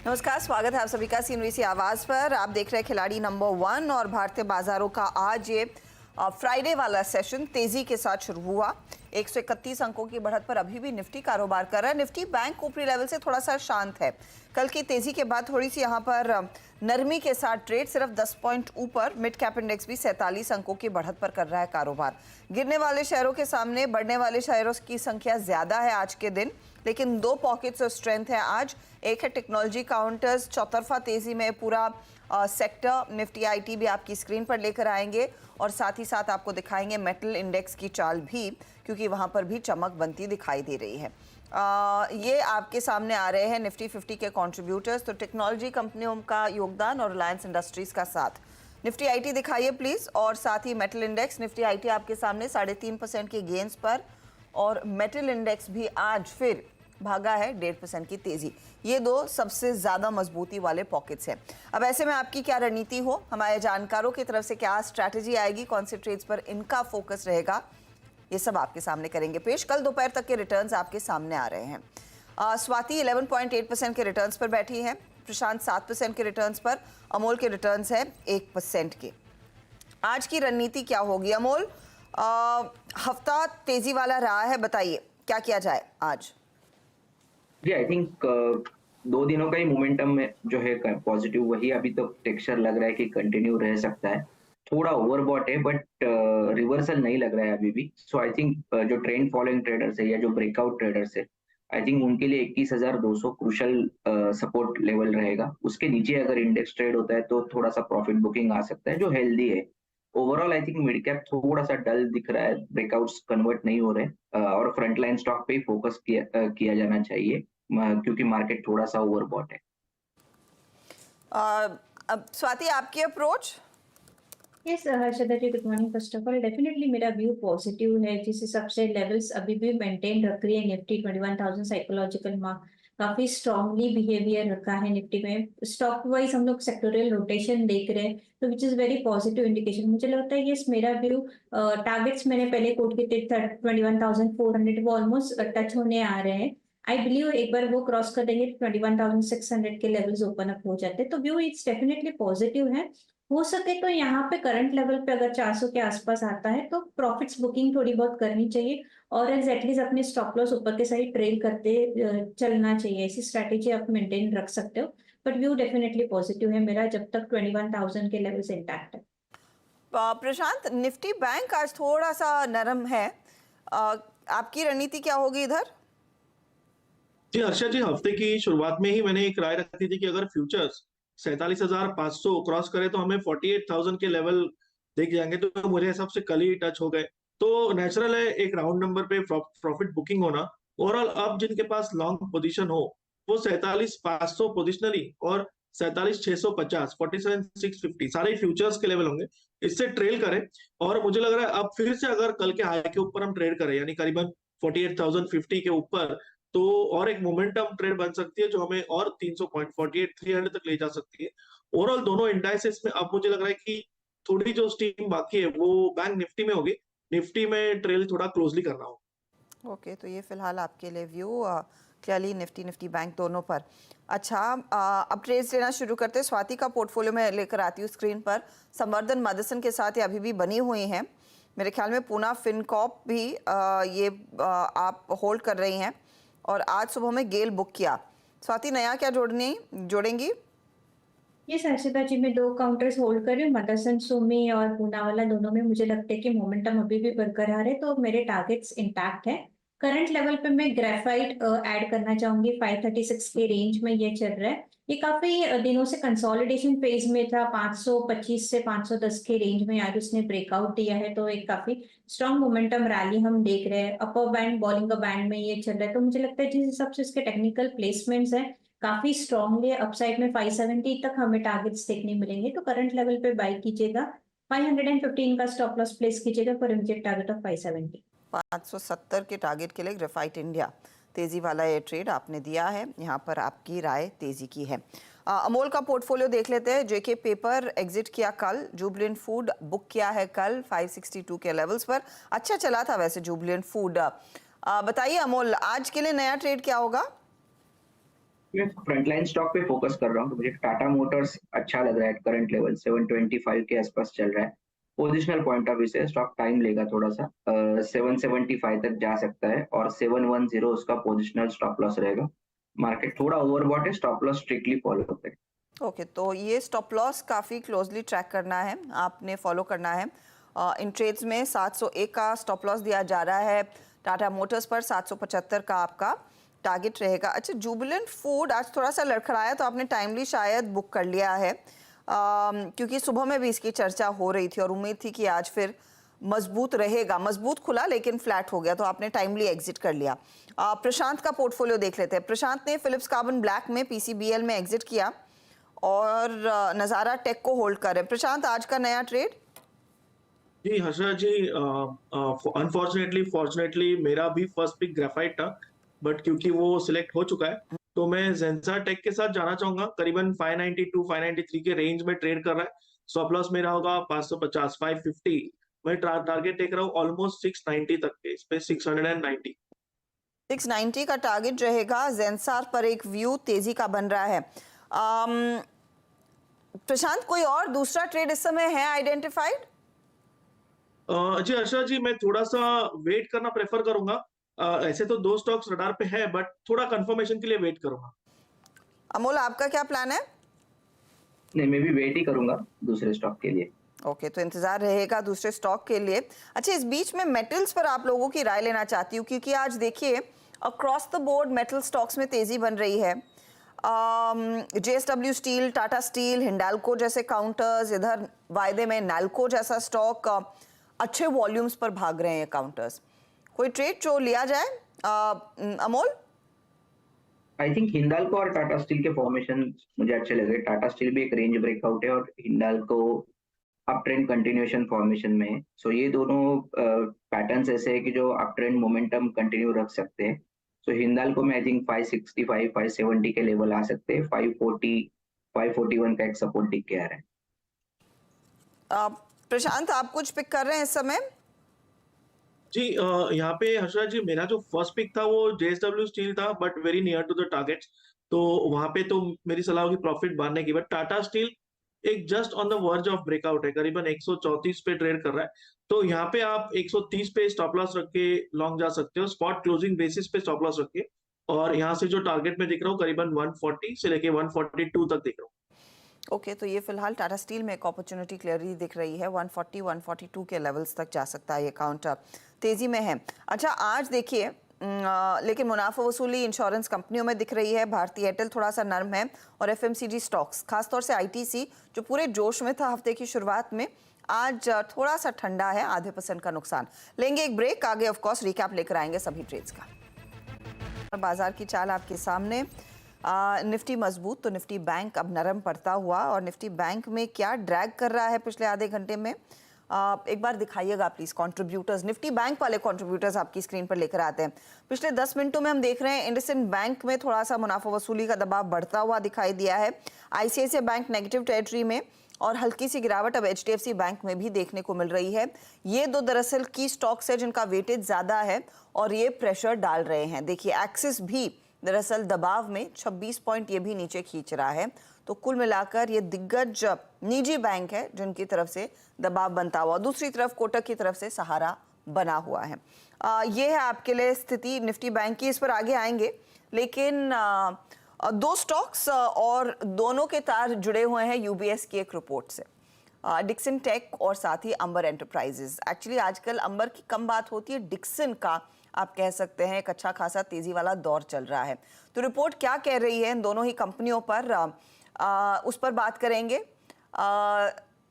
नमस्कार, स्वागत है आप सभी का CNBC आवाज पर। आप देख रहे हैं खिलाड़ी नंबर 1 और भारतीय बाजारों का आज ये फ्राइडे वाला सेशन तेजी के साथ शुरू हुआ। 131 अंकों की बढ़त पर अभी भी निफ्टी कारोबार कर रहा है। निफ्टी बैंक ऊपरी लेवल से थोड़ा सा शांत है। कल की तेजी के बाद थोड़ी सी यहाँ पर नरमी के साथ ट्रेड, सिर्फ 10 पॉइंट ऊपर। मिड कैप इंडेक्स भी 47 अंकों की बढ़त पर कर रहा है कारोबार। गिरने वाले शेयरों के सामने बढ़ने वाले शेयरों की संख्या ज्यादा है आज के दिन, लेकिन दो पॉकेट्स ऑफ स्ट्रेंथ है आज। एक है टेक्नोलॉजी काउंटर्स, चौतरफा तेजी में पूरा सेक्टर। निफ्टी आईटी भी आपकी स्क्रीन पर लेकर आएंगे और साथ ही साथ आपको दिखाएंगे मेटल इंडेक्स की चाल भी, क्योंकि वहां पर भी चमक बनती दिखाई दे रही है। ये आपके सामने आ रहे हैं निफ्टी 50 के कंट्रीब्यूटर्स। तो टेक्नोलॉजी कंपनियों का योगदान और रिलायंस इंडस्ट्रीज का साथ। निफ्टी आईटी दिखाइए प्लीज, और साथ ही मेटल इंडेक्स। निफ्टी आईटी आपके सामने 3.5% के गेन्स पर, और मेटल इंडेक्स भी आज फिर भागा है 1.5% की तेजी। ये दो सबसे ज्यादा मजबूती वाले पॉकेट्स हैं। अब ऐसे में आपकी क्या रणनीति हो, हमारे जानकारों की तरफ से क्या स्ट्रैटेजी आएगी, कौन से ट्रेड्स पर इनका फोकस रहेगा, ये सब आपके सामने करेंगे पेश। कल दोपहर तक के रिटर्न्स आपके सामने आ रहे हैं। स्वाति 11.8% के रिटर्न्स पर बैठी है, प्रशांत 7% के रिटर्न्स पर, अमोल के रिटर्न्स है 1% के। आज की रणनीति क्या होगी अमोल? हफ्ता तेजी वाला रहा है, बताइए क्या किया जाए आज? जी, आई थिंक 2 दिनों का ही मोमेंटम में जो है पॉजिटिव, वही अभी तो टेक्सचर लग रहा है कि कंटिन्यू रह सकता है। थोड़ा ओवरबॉट है बट रिवर्सल नहीं लग रहा है अभी भी। सो आई थिंक जो ट्रेंड फॉलोइंग ट्रेडर्स है या जो ब्रेकआउट ट्रेडर्स है, आई थिंक उनके लिए 21,200 क्रूशल सपोर्ट लेवल रहेगा। उसके नीचे अगर इंडेक्स ट्रेड होता है तो थोड़ा सा प्रॉफिट बुकिंग आ सकता है, जो हेल्दी है। Overall I think mid cap थोड़ा सा डल दिख रहा है, ब्रेकआउट्स कन्वर्ट नहीं हो रहे, और फ्रंट लाइन स्टॉक पे फोकस किया जाना चाहिए, क्योंकि मार्केट थोड़ा सा ओवरबॉट है। अब स्वाति आपकी approach? Yes Harshada ji, good morning. First of all definitely मेरा व्यू पॉजिटिव है। जिस हिसाब से लेवल्स अभी भी मेंटेन रख रही है निफ्टी 21,000 साइकोलॉजिकल मार्क, काफी स्ट्रांगली बिहेवियर रखा है निफ्टी में। स्टॉक वाइज हम लोग सेक्टोरियल रोटेशन देख रहे हैं, तो which is very positive indication. मुझे लगता है यस, मेरा व्यू टारगेट्स मैंने पहले कोट किए थे 21,400, वो ऑलमोस्ट टच होने आ रहे हैं। आई बिलीव एक बार वो क्रॉस कर देंगे 21,600 के लेवल्स ओपन अप हो जाते हैं, तो व्यू इट्स डेफिनेटली पॉजिटिव है। हो सके तो यहाँ पे करंट लेवल पे अगर 400 के आसपास आता है तो प्रॉफिट्स बुकिंग थोड़ी बहुत करनी चाहिए, और एटलीस्ट अपने स्टॉप लॉस ऊपर के साइड ट्रेल करते चलना चाहिए। ऐसी स्ट्रैटेजी आप मेंटेन रख सकते हो, बट व्यू डेफिनेटली पॉजिटिव है मेरा जब तक 21,000 के लेवल्स इंटैक्ट है। प्रशांत, निफ्टी बैंक आज थोड़ा सा नरम है, आपकी रणनीति क्या होगी इधर? जी हर्षा जी, हफ्ते की शुरुआत में ही मैंने एक राय रखी थी कि अगर फ्यूचर्स 47,500 क्रॉस करे तो हमें 48,000 के लेवल दिख जाएंगे, तो मुझे हिसाब से कल ही टच हो गए। तो नेचुरल है एक राउंड नंबर पे प्रॉफिट बुकिंग होना। ओवरऑल अब जिनके पास लॉन्ग पोजीशन हो वो 47,500 पोजिशनली और 47,650, 47,650 सारे फ्यूचर्स के लेवल होंगे, इससे ट्रेल करें। और मुझे लग रहा है अब फिर से अगर कल के हाई के ऊपर हम ट्रेड करें, यानी करीबन 48,050 के ऊपर, तो और एक मोमेंटम ट्रेड बन सकती है जो हमें और 300 पॉइंट 48,300 तक ले जा सकती है। ओवरऑल दोनों इंडाइसेस में अब मुझे लग रहा है कि थोड़ी जो स्टीम बाकी है वो बैंक निफ्टी में होगी। निफ्टी में ट्रेल थोड़ा क्लोजली करना होगा। ओके, तो ये फिलहाल आपके लिए व्यू क्लियरली निफ्टी बैंक दोनों पर। अच्छा, अब ट्रेड्स लेना शुरू करते हैं। स्वाति का पोर्टफोलियो में लेकर आती हूँ स्क्रीन पर। संवर्धन मदरसन के साथ ये अभी भी बनी हुई हैं। मेरे ख्याल में पूना फिनकॉप भी ये आप होल्ड कर रही हैं, और आज सुबह में गेल बुक किया। स्वाति, नया क्या जोड़ेंगी? ये हर्षिता जी, मैं 2 काउंटर्स होल्ड कर रही हूँ, मदरसन सुमी और पूना वाला। दोनों में मुझे लगता है कि मोमेंटम अभी भी बरकरार है, तो मेरे टारगेट्स इंटैक्ट है। करंट लेवल पे मैं ग्रेफाइट ऐड करना चाहूंगी, 536 के रेंज में ये चल रहा है। ये काफी दिनों से कंसोलिडेशन फेज में था, 525 से 510 के रेंज में आज उसने ब्रेकआउट दिया है, तो एक काफी स्ट्रॉन्ग मोमेंटम रैली हम देख रहे हैं। अपर बैंड बॉलिंग का बैंड में ये चल रहा है, तो मुझे लगता है जिस हिसाब से इसके टेक्निकल प्लेसमेंट्स है काफी स्ट्रांगली अपसाइड में 570 तक हमें टारगेट्स देखने मिलेंगे, तो करंट लेवल पे बाय कीजिएगा। 515 का स्टॉप लॉस प्लेस कीजिएगा फॉर इमीडिएट टारगेट ऑफ 570। 570 के टारगेट के लिए ग्रेफाइट इंडिया तेजी वाला ये ट्रेड आपने दिया है। यहाँ पर आपकी राय तेजी की है। अमोल का पोर्टफोलियो देख लेते हैं। जेके पेपर एग्जिट किया कल, जुबिलेंट फूड बुक किया है कल 562 के लेवल्स पर। अच्छा चला था वैसे जुबिलेंट फूड। बताइए अमोल, आज के लिए नया ट्रेड क्या होगा? मैं फ्रंटलाइन स्टॉक पे फोकस कर रहा हूँ, तो मुझे टाटा मोटर्स अच्छा लग रहा है। करंट लेवल 725 के आसपास चल रहा है। पोजिशनल पॉइंट ऑफ व्यू से स्टॉक टाइम लेगा थोड़ा सा, 775 तक जा सकता है और 710 उसका पोजिशनल स्टॉप लॉस रहेगा। मार्केट थोड़ा ओवरबॉट है, स्टॉप लॉस स्ट्रिक्टली फॉलो करें। ओके, तो ये स्टॉप लॉस काफ़ी क्लोजली ट्रैक करना है, आपने फॉलो करना है। इन ट्रेड्स में 701 का स्टॉप लॉस दिया जा रहा है, टाटा मोटर्स पर 775 का आपका टारगेट रहेगा। अच्छा, जुबिलेंट फूड आज थोड़ा सा लड़खड़ाया, तो आपने टाइमली शायद बुक कर लिया है, क्योंकि सुबह में भी इसकी चर्चा हो रही थी और उम्मीद थी कि आज फिर मजबूत रहेगा। मजबूत खुला लेकिन फ्लैट हो गया, तो आपने टाइमली एग्जिट कर लिया। प्रशांत का पोर्टफोलियो देख लेते हैं। प्रशांत ने फिलिप्स कार्बन ब्लैक में PCBL में एग्जिट किया और नज़ारा टेक को होल्ड कर रहे हैं। प्रशांत, आज का नया ट्रेड? जी हर्षा जी, अनफॉर्चुनेटली फॉर्चुनेटली मेरा भी फर्स्ट पिक ग्रेफाइट था, बट क्योंकि वो सिलेक्ट हो चुका है तो मैं जेंसा टेक के साथ जाना चाहूंगा। करीबन 592 593 के रेंज में ट्रेड कर रहा है। स्टॉप लॉस मेरा होगा 550 550। मैं टारगेट देख रहा हूँ ऑलमोस्ट 690 तक के, इस पे 690। 690 का टारगेट रहेगा। जेंसार पर एक व्यू तेजी का बन रहा है। प्रशांत, कोई और दूसरा ट्रेड इस समय है आइडेंटिफाइड? जी हर्षा जी, मैं थोड़ा सा वेट करना प्रेफर करूंगा। ऐसे तो 2 स्टॉक्स रडार पे है, बट थोड़ा कंफर्मेशन के लिए वेट करूंगा। अमोल, आपका क्या प्लान है? नहीं, मैं भी वेट ही करूंगा दूसरे स्टॉक के लिए। ओके, तो इंतजार रहेगा दूसरे स्टॉक के लिए। अच्छा, इस बीच में मेटल्स पर आप लोगों की राय लेना चाहती हूँ, क्योंकि आज देखिए across the board metal stocks में तेजी बन रही है। JSW steel, Tata steel, Hindalco जैसे काउंटर्स, इधर वायदे में नाल्को जैसा स्टॉक अच्छे वॉल्यूम्स पर भाग रहे हैं काउंटर्स। कोई ट्रेड जो लिया जाए अमोल? आई थिंक हिंडाल्को और टाटा स्टील के फॉर्मेशन मुझे अच्छे लगे। टाटा स्टील भी एक रेंज ब्रेकआउट है और Hindalco up trend continuation formation में है। सो ये दोनों पैटर्न्स ऐसे हैं कि जो अप ट्रेंड मोमेंटम कंटिन्यू रख सकते हैं। सो हिंडाल्को में आई थिंक 565 570 के लेवल आ सकते हैं। 540 541 का एक सपोर्ट दिख के आ रहा है। प्रशांत, आप कुछ पिक कर रहे हैं इस समय? जी यहाँ पे हर्षा जी, मेरा जो फर्स्ट पिक था वो JSW स्टील था, but very near to the targets. तो वहां पे तो मेरी सलाह होगी प्रॉफिट बांधने की। बट टाटा स्टील एक just on the verge of breakout है, करीबन 134 पे ट्रेड कर रहा है। तो यहाँ पे आप 130 पे स्टॉप लॉस रख के लॉन्ग जा सकते हो, स्पॉट क्लोजिंग बेसिस पे स्टॉप लॉस रख के। और यहाँ से जो टारगेट में दिख रहा हूँ करीबन 140 से लेके 142 तक दिख रहा हूँ। ओके, तो ये फिलहाल टाटा स्टील में एक अपॉर्चुनिटी क्लियरली दिख रही है। 140 142 के लेवल्स तक जा सकता है ये काउंटर, तेजी में है। अच्छा, आज देखिए लेकिन मुनाफा वसूली इंश्योरेंस कंपनियों में दिख रही है। भारतीय एयरटेल थोड़ा सा नर्म है और FMCG स्टॉक्स, खासतौर से ITC जो पूरे जोश में था हफ्ते की शुरुआत में, आज थोड़ा सा ठंडा है, आधे % का नुकसान। लेंगे एक ब्रेक, आगे ऑफ कोर्स रिकैप लेकर आएंगे सभी ट्रेड्स का। बाजार की चाल आपके सामने। निफ्टी मजबूत तो निफ्टी बैंक अब नरम पड़ता हुआ, और निफ्टी बैंक में क्या ड्रैग कर रहा है पिछले आधे घंटे में, एक बार दिखाइएगा प्लीज कंट्रीब्यूटर्स। निफ्टी बैंक वाले कंट्रीब्यूटर्स आपकी स्क्रीन पर लेकर आते हैं। पिछले 10 मिनटों में हम देख रहे हैं इंडसइंड बैंक में थोड़ा सा मुनाफा वसूली का दबाव बढ़ता हुआ दिखाई दिया है। ICICI बैंक नेगेटिव टेरिटरी में, और हल्की सी गिरावट अब HDFC बैंक में भी देखने को मिल रही है। ये दो दरअसल की स्टॉक्स है जिनका वेटेज ज्यादा है और ये प्रेशर डाल रहे हैं। देखिए एक्सिस भी दरअसल दबाव में 26 पॉइंट ये भी नीचे खींच रहा है। तो कुल मिलाकर ये दिग्गज निजी बैंक है जिनकी तरफ से दबाव बनता हुआ, दूसरी तरफ कोटक की तरफ से सहारा बना हुआ है। ये है आपके लिए स्थिति निफ्टी बैंक की, इस पर आगे आएंगे। लेकिन दो स्टॉक्स और दोनों के तार जुड़े हुए हैं UBS की एक रिपोर्ट से, डिक्सन टेक और साथ ही अंबर एंटरप्राइजेज। एक्चुअली आजकल अंबर की कम बात होती है, डिक्सन का आप कह सकते हैं एक अच्छा खासा तेजी वाला दौर चल रहा है। तो रिपोर्ट क्या कह रही है इन दोनों ही कंपनियों पर, उस पर बात करेंगे।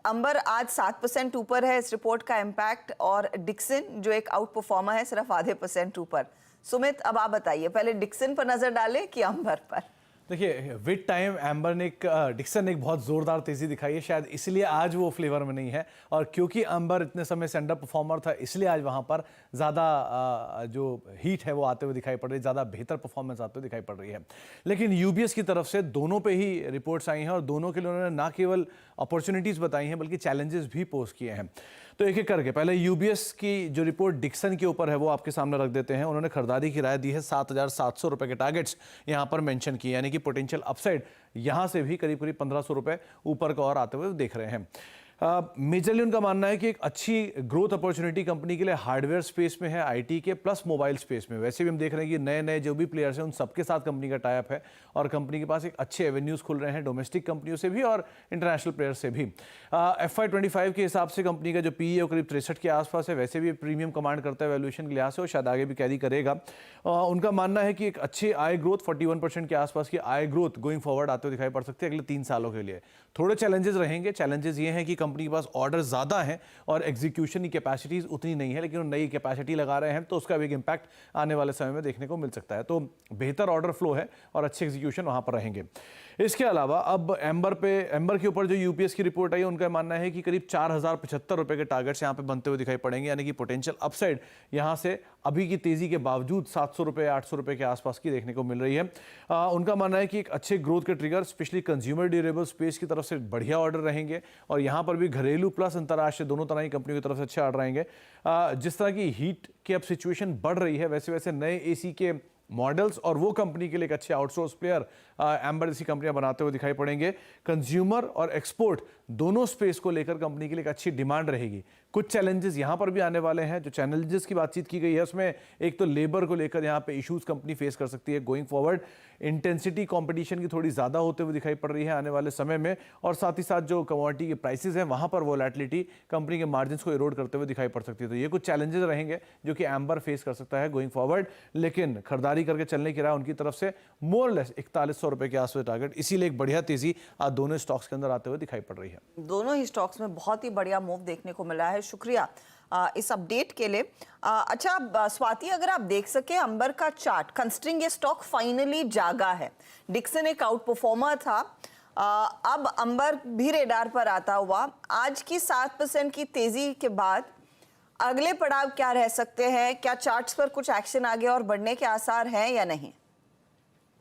अंबर आज 7% ऊपर है, इस रिपोर्ट का इम्पैक्ट, और डिक्सन जो एक आउट परफॉर्मर है सिर्फ आधे % ऊपर। सुमित, अब आप बताइए, पहले डिक्सन पर नजर डालें कि अंबर पर? देखिए, विद टाइम एम्बर ने डिक्सन ने एक बहुत ज़ोरदार तेज़ी दिखाई है, शायद इसलिए आज वो फ्लेवर में नहीं है। और क्योंकि एम्बर इतने समय से अंडर परफॉर्मर था, इसलिए आज वहाँ पर ज़्यादा जो हीट है वो आते हुए दिखाई पड़ रही है, ज़्यादा बेहतर परफॉर्मेंस आते हुए दिखाई पड़ रही है। लेकिन UBS की तरफ से दोनों पे ही रिपोर्ट्स आई हैं और दोनों के लिए उन्होंने ना केवल अपॉर्चुनिटीज़ बताई हैं बल्कि चैलेंजेस भी पोस्ट किए हैं। तो एक एक करके पहले यूबीएस की जो रिपोर्ट डिक्सन के ऊपर है वो आपके सामने रख देते हैं। उन्होंने खरीदारी की राय दी है, 7,700 रुपए के टारगेट्स यहाँ पर मेंशन किए, यानी कि पोटेंशियल अपसाइड यहाँ से भी करीब करीब 1,500 रुपए ऊपर का और आते हुए देख रहे हैं। मेजरली उनका मानना है कि एक अच्छी ग्रोथ अपॉर्चुनिटी कंपनी के लिए हार्डवेयर स्पेस में है, आईटी के प्लस मोबाइल स्पेस में। वैसे भी हम देख रहे हैं कि नए नए जो भी प्लेयर्स हैं उन सबके साथ कंपनी का टाई अप है और कंपनी के पास एक अच्छे एवेन्यूज खुल रहे हैं डोमेस्टिक कंपनियों से भी और इंटरनेशनल प्लेयर्स से भी। FY25 के हिसाब से कंपनी का जो PE करीब 63 के आसपास है, वैसे भी प्रीमियम कमांड करता है वैल्यूएशन के लिहाज से और शायद आगे भी कैरी करेगा। उनका मानना है कि एक अच्छी आय ग्रोथ 41% के आसपास की आय ग्रोथ गोइंग फॉरवर्ड आते हुए दिखाई पड़ सकती है अगले 3 सालों के लिए। थोड़े चैलेंजेस रहेंगे। चैलेंजेस ये हैं कि कंपनी के पास ऑर्डर ज़्यादा हैं और एग्जीक्यूशन की कैपेसिटीज उतनी नहीं है, लेकिन वो नई कैपेसिटी लगा रहे हैं तो उसका भी एक इम्पैक्ट आने वाले समय में देखने को मिल सकता है। तो बेहतर ऑर्डर फ्लो है और अच्छे एग्जीक्यूशन वहाँ पर रहेंगे। इसके अलावा अब एम्बर के ऊपर जो यूपीएस की रिपोर्ट आई है, उनका मानना है कि करीब 4,075 रुपए के टारगेट्स यहाँ पे बनते हुए दिखाई पड़ेंगे, यानी कि पोटेंशियल अपसाइड यहाँ से अभी की तेजी के बावजूद 700 रुपए 800 रुपए के आसपास की देखने को मिल रही है। उनका मानना है कि एक अच्छे ग्रोथ के trigger specially consumer durable space की तरफ से बढ़िया ऑर्डर रहेंगे और यहाँ पर भी घरेलू प्लस अंतर्राष्ट्रीय दोनों तरह की कंपनियों की तरफ से अच्छे ऑर्डर आएंगे। जिस तरह की हीट की अब सिचुएशन बढ़ रही है, वैसे वैसे नए एसी के मॉडल्स और वो कंपनी के लिए एक अच्छे आउटसोर्स प्लेयर एम्बर जैसी कंपनियां बनाते हुए दिखाई पड़ेंगे। कंज्यूमर और एक्सपोर्ट दोनों स्पेस को लेकर कंपनी के लिए एक अच्छी डिमांड रहेगी। कुछ चैलेंजेस यहाँ पर भी आने वाले हैं। जो चैलेंजेस की बातचीत की गई है उसमें एक तो लेबर को लेकर यहाँ पे इश्यूज कंपनी फेस कर सकती है गोइंग फॉरवर्ड। इंटेंसिटी कंपटीशन की थोड़ी ज़्यादा होते हुए दिखाई पड़ रही है आने वाले समय में और साथ ही साथ जो कमोडिटी के प्राइसेस हैं वहाँ पर वोलेटिलिटी कंपनी के मार्जिन्स को इरोड करते हुए दिखाई पड़ सकती है। तो ये कुछ चैलेंजेस रहेंगे जो कि एम्बर फेस कर सकता है गोइंग फॉरवर्ड, लेकिन खरीदारी करके चलने की राय उनकी तरफ से मोर लेस 4100 रुपए के आसपास टारगेट, इसीलिए एक बढ़िया तेजी आज दोनों स्टॉक्स के अंदर आते हुए दिखाई पड़ रही है। दोनों ही स्टॉक्स में बहुत ही बढ़िया मूव देखने को मिला है। शुक्रिया इस अपडेट के लिए। अच्छा स्वाति, अगर आप देख सके अंबर का चार्ट, कंसिडरिंग ये स्टॉक फाइनली जागा है, डिक्सन एक आउट परफॉर्मर था, अब अंबर भी रेडार पर आता हुआ, आज की 7% की तेजी के बाद अगले पड़ाव क्या रह सकते हैं? क्या चार्ट्स पर कुछ एक्शन आगे और बढ़ने के आसार हैं या नहीं?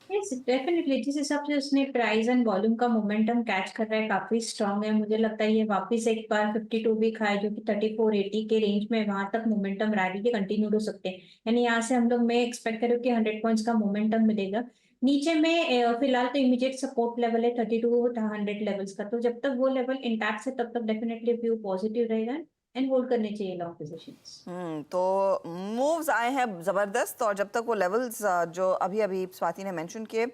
यस डेफिनेटली, जिस हिसाब से उसने प्राइस एंड वॉल्यूम का मोमेंटम कैच कर रहा है काफी स्ट्रांग है। मुझे लगता है ये वापस एक बार 52 भी खाए जो कि 3480 के रेंज में, वहां तक मोमेंटम रैली के कंटिन्यू हो सकते हैं। यानी यहाँ से हम लोग मैं एक्सपेक्ट करूँ कि 100 पॉइंट्स का मोमेंटम मिलेगा। नीचे में फिलहाल तो इमीडिएट सपोर्ट लेवल है 3200 लेवल्स का, तो जब तक वो लेवल इंटैक्ट है तब तक डेफिनेटली व्यू पॉजिटिव रहेगा एंड होल्ड करने चाहिए लॉन्ग पोजीशंस। तो मूव्स आए हैं जबरदस्त और जब तक वो लेवल्स जो अभी अभी स्वाति ने मेंशन किए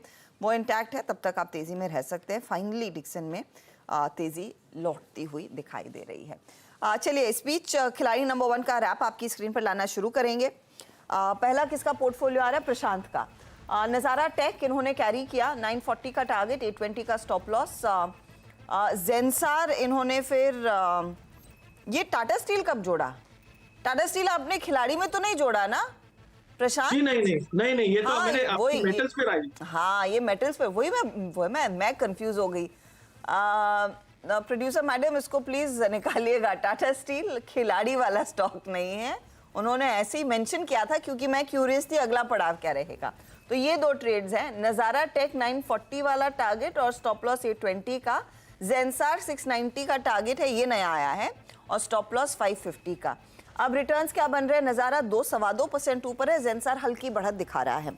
वो इंटैक्ट है तब तक आप तेजी में रह सकते हैं। फाइनली डिक्सन में तेजी लौटती हुई दिखाई दे रही है। चलिए इस बीच खिलाड़ी नंबर 1 का रैप आपकी स्क्रीन पर लाना शुरू करेंगे। पहला किसका पोर्टफोलियो आ रहा है? प्रशांत का। नज़ारा टेक इन्होंने कैरी किया, 940 का टारगेट, 820 का स्टॉप लॉस। जेंसार इन्होंने फिर ये टाटा स्टील कब जोड़ा? टाटा स्टील आपने खिलाड़ी में तो नहीं जोड़ा ना प्रशांत? जी नहीं, ये तो हाँ, मैंने वही मेटल्स पे आई। हाँ, ये मेटल्स पे, वही मैं कंफ्यूज हो गई। प्रोड्यूसर मैडम इसको प्लीज निकालिएगा, टाटा स्टील खिलाड़ी वाला स्टॉक नहीं है, उन्होंने ऐसे ही मेंशन किया था क्योंकि मैं क्यूरियस थी अगला पड़ाव क्या रहेगा। तो ये दो ट्रेड्स हैं, नज़ारा टेक 940 वाला टारगेट और स्टॉप लॉस 820 का, जेंसार 690 का टारगेट है, ये नया आया है, और स्टॉप लॉस 550 का। अब रिटर्न्स क्या बन रहे हैं? नज़ारा 2.25% ऊपर है, जेंसार हल्की बढ़त दिखा रहा है।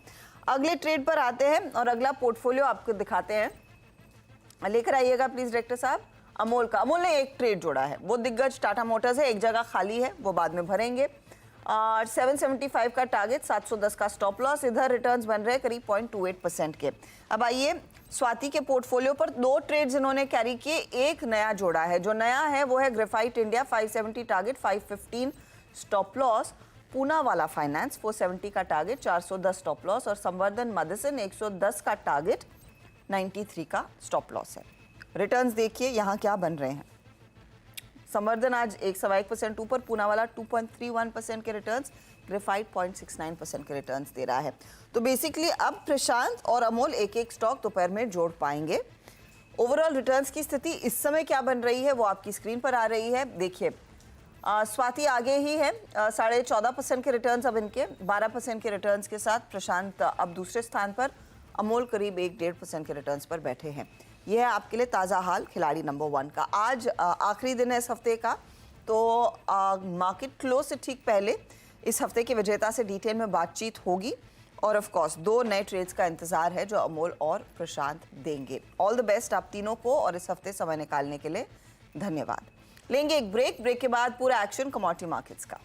अगले ट्रेड पर आते हैं और अगला पोर्टफोलियो आपको दिखाते हैं, लेकर आइएगा प्लीज डायरेक्टर साहब। अमोल का, अमोल ने एक ट्रेड जोड़ा है, वो दिग्गज टाटा मोटर्स है, एक जगह खाली है वो बाद में भरेंगे। और 775 का टारगेट, 710 का स्टॉप लॉस, इधर रिटर्न्स बन रहे हैं करीब 0.28% के। अब आइए स्वाति के पोर्टफोलियो पर दो ट्रेड्स इन्होंने कैरी किए, एक नया जोड़ा है, जो नया है वो है graphite India, 570 target, 515 stop loss, Poona वाला फाइनेंस 470 का टारगेट, 410 स्टॉप लॉस, और संवर्धन मदसन 110 का टारगेट, 93 का स्टॉप लॉस है। रिटर्न्स देखिए यहाँ क्या बन रहे हैं। संवर्धन आज 1.1% ऊपर, पूना वाला 2.31% के रिटर्न्स, ग्रेफाइट 0.69% के रिटर्न्स दे रहा है। तो बेसिकली अब प्रशांत और अमोल एक एक स्टॉक दोपहर में जोड़ पाएंगे। ओवरऑल रिटर्न्स की स्थिति इस समय क्या बन रही है वो आपकी स्क्रीन पर आ रही है, देखिए। स्वाति आगे ही है, 14.5% के रिटर्न्स अब इनके, 12% के रिटर्न्स के साथ प्रशांत अब दूसरे स्थान पर, अमोल करीब 1-1.5% के रिटर्न्स पर बैठे हैं। यह है आपके लिए ताज़ा हाल खिलाड़ी नंबर 1 का। आज आखिरी दिन है इस हफ्ते का, तो मार्केट क्लोज से ठीक पहले इस हफ्ते के विजेता से डिटेल में बातचीत होगी और ऑफ कोर्स 2 नए ट्रेड्स का इंतजार है जो अमोल और प्रशांत देंगे। ऑल द बेस्ट आप तीनों को और इस हफ्ते समय निकालने के लिए धन्यवाद। लेंगे एक ब्रेक के बाद पूरा एक्शन कमोडिटी मार्केट्स का।